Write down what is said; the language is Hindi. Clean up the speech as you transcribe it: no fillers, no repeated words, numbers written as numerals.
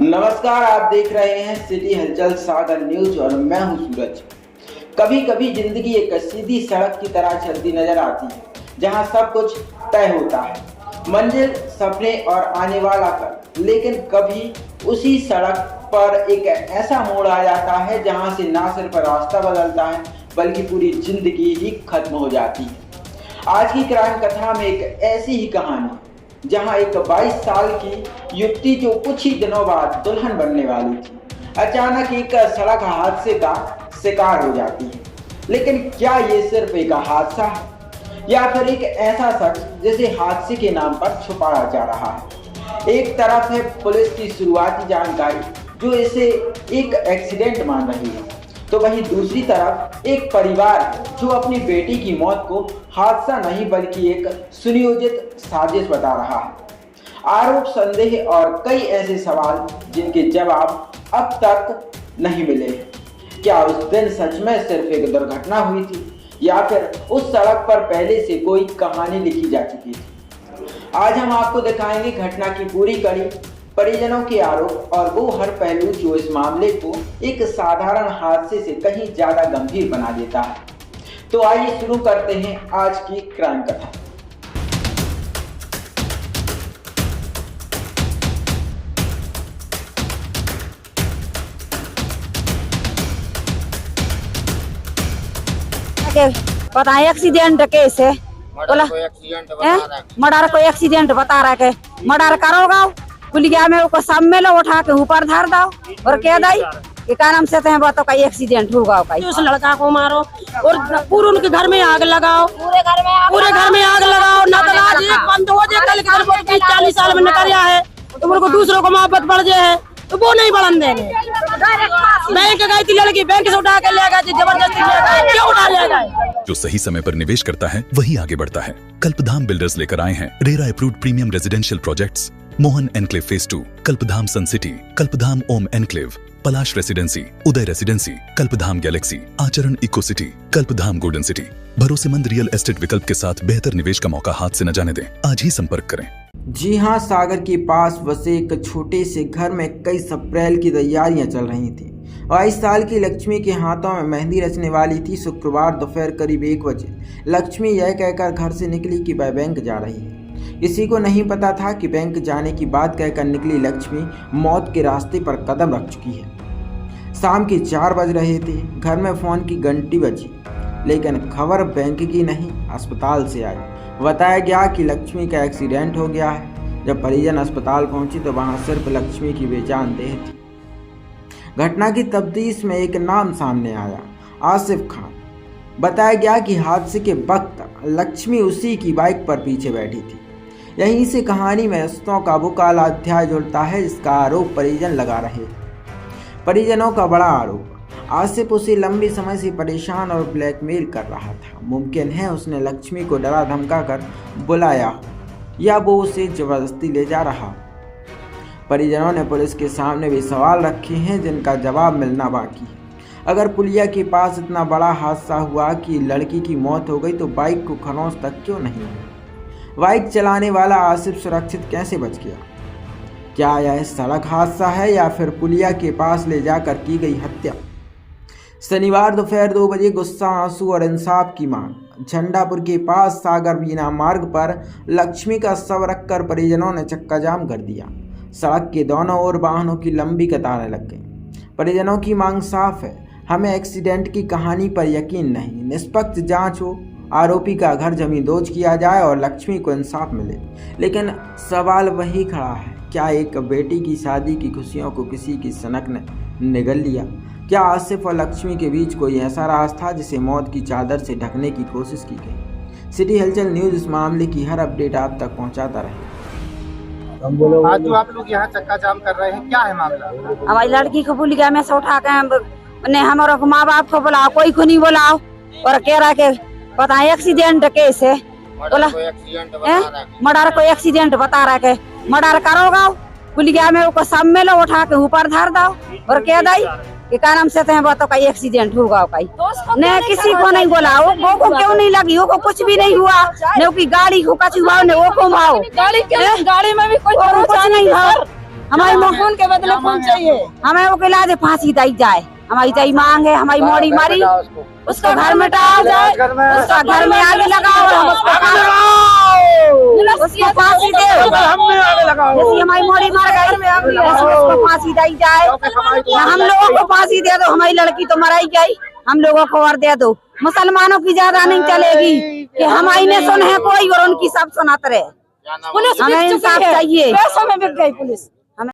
नमस्कार, आप देख रहे हैं सिटी हलचल सागर न्यूज और मैं हूं सूरज। कभी कभी जिंदगी एक सीधी सड़क की तरह चलती नजर आती है, जहां सब कुछ तय होता है, मंजिल, सपने और आने वाला कल। लेकिन कभी उसी सड़क पर एक ऐसा मोड़ आ जाता है जहां से ना सिर्फ रास्ता बदलता है बल्कि पूरी जिंदगी ही खत्म हो जाती है। आज की क्राइम कथा में एक ऐसी ही कहानी जहां एक 22 साल की युवती जो कुछ ही दिनों बाद दुल्हन बनने वाली थी, अचानक एक सड़क हादसे का शिकार हो जाती है। लेकिन क्या ये सिर्फ एक हादसा है या फिर एक ऐसा शख्स जिसे हादसे के नाम पर छुपाया जा रहा है? एक तरफ है पुलिस की शुरुआती जानकारी जो इसे एक एक्सीडेंट मान रही है, तो वहीं दूसरी तरफ एक परिवार है जो अपनी बेटी की मौत को हादसा नहीं बल्कि एक सुनियोजित साजिश बता रहा है। आरोप, संदेह और कई ऐसे सवाल जिनके जवाब अब तक नहीं मिले। क्या उस दिन सच में सिर्फ एक दुर्घटना हुई थी या फिर उस सड़क पर पहले से कोई कहानी लिखी जा चुकी थी? आज हम आपको दिखाएंगे घटना की पूरी कड़ी, परिजनों के आरोप और वो हर पहलू जो इस मामले को एक साधारण हादसे से कहीं ज्यादा गंभीर बना देता है। तो आइए शुरू करते हैं आज की क्राइम कथा। पता है एक्सीडेंट केस है, मर्डर को एक्सीडेंट बता रहा है। मर्डर करोगा पुलिया में उसको सब में लो उठा के ऊपर धर दो और कह दई कि क्या नाम से बातों का एक्सीडेंट होगा। उस लड़का को मारो और पूरे उनके घर में आग लगाओ, पूरे घर में आग लगाओ। न तो आज एक बंद हो जाए, कल के घर 30-40 साल में नकरिया है तो उनको दूसरों को मोहब्बत बढ़ जाए तो वो नहीं बढ़न देंगे। बैंक गई थी लड़की, बैंक से उठा के ले गए, जबरदस्ती ले गए, क्यों उठा ले गए? जो सही समय पर निवेश करता है वही आगे बढ़ता है। कल्पधाम बिल्डर्स लेकर आए हैं RERA approved premium residential projects, Mohan enclave phase 2, कल्पधाम सन सिटी, कल्पधाम ओम एनक्लेव, पलाश रेसिडेंसी, उदय रेसिडेंसी, कल्पधाम गैलेक्सी, आचरण इको सिटी, कल्पधाम गोल्डन सिटी। भरोसेमंद रियल एस्टेट विकल्प के साथ बेहतर निवेश का मौका हाथ से न जाने दें। आज ही संपर्क करें। जी हाँ, सागर के पास बसे एक छोटे से घर में 21 अप्रैल की तैयारियां चल रही थी। 22 साल की लक्ष्मी के हाथों में मेहंदी रचने वाली थी। शुक्रवार दोपहर करीब 1 बजे लक्ष्मी यह कहकर घर से निकली कि वह बैंक जा रही है। किसी को नहीं पता था कि बैंक जाने की बात कहकर निकली लक्ष्मी मौत के रास्ते पर कदम रख चुकी है। शाम के 4 बज रहे थे। घर में फोन की घंटी बजी, लेकिन खबर बैंक की नहीं, अस्पताल से आई। बताया गया कि लक्ष्मी का एक्सीडेंट हो गया है। जब परिजन अस्पताल पहुंची तो वहां सिर्फ लक्ष्मी की बेजान देह थी। घटना की तफ्तीश में एक नाम सामने आया, आसिफ खान। बताया गया कि हादसे के वक्त लक्ष्मी उसी की बाइक पर पीछे बैठी थी। यहीं से कहानी में रिश्तों का वो काला अध्याय जुड़ता है जिसका आरोप परिजन लगा रहे। परिजनों का बड़ा आरोप, आसिफ उसे लंबी समय से परेशान और ब्लैकमेल कर रहा था। मुमकिन है उसने लक्ष्मी को डरा धमका कर बुलाया हो या वो उसे जबरदस्ती ले जा रहा। परिजनों ने पुलिस के सामने भी सवाल रखे हैं जिनका जवाब मिलना बाकी है। अगर पुलिया के पास इतना बड़ा हादसा हुआ कि लड़की की मौत हो गई तो बाइक को खरौंच तक क्यों नहीं हुई? बाइक चलाने वाला आसिफ सुरक्षित कैसे बच गया? क्या यह सड़क हादसा है या फिर पुलिया के पास ले जाकर की गई हत्या? शनिवार दोपहर 2 बजे गुस्सा, आंसू और इंसाफ की मांग। झंडापुर के पास सागर बीना मार्ग पर लक्ष्मी का शव रखकर परिजनों ने चक्का जाम कर दिया। सड़क के दोनों ओर वाहनों की लंबी कतारें लग गईं। परिजनों की मांग साफ है, हमें एक्सीडेंट की कहानी पर यकीन नहीं, निष्पक्ष जांच हो, आरोपी का घर जमींदोज किया जाए और लक्ष्मी को इंसाफ मिले। लेकिन सवाल वही खड़ा है, क्या एक बेटी की शादी की खुशियों को किसी की सनक ने निगल लिया? क्या आसिफ और लक्ष्मी के बीच कोई ऐसा राज था जिसे मौत की चादर से ढकने की कोशिश की गई? सिटी हलचल न्यूज इस मामले की हर अपडेट आप तक पहुंचाता रहे। आज जो आप लोग यहाँ चक्का जाम कर रहे हैं, क्या है मामला? हमारी लड़की को पुलिया में से उठा के हमारे माँ बाप को बुलाओ, कोई को नहीं बुलाओ और कह रहा के पता है एक्सीडेंट केस है। मर्डर को एक्सीडेंट बता रहा है। मर्डर करोगा पुलिया में उसको सब में लो उठा के ऊपर धर दो और कह दई कि क्या नाम से बातों का एक्सीडेंट होगा। ने किसी को नहीं बोला, वो को क्यों नहीं लगी, वो को कुछ भी नहीं हुआ, ने की गाड़ी को कछु हुआ, ने वो को माओ गाड़ी में भी कुछ नहीं हुआ। हमारी खून के बदले खून चाहिए। हमें वो इलाज फांसी दी जाए, हमारी यही मांग है। हमारी मोड़ी मरी, उसका घर मिटाया जाए, उसका घर में आग लगाओ, उसको फांसी दे। जैसे हमारी मोड़ी मर गई, उसको फांसी दी जाए। हम लोगों को फांसी दे दो, हमारी लड़की तो मराई गई, हम लोगों को और दे दो। मुसलमानों की ज्यादा नहीं चलेगी कि हमारी ने सुन है कोई और उनकी सब सुनाते रहे। पुलिस हमें इंसाफ चाहिए। पैसों में बिक गई पुलिस।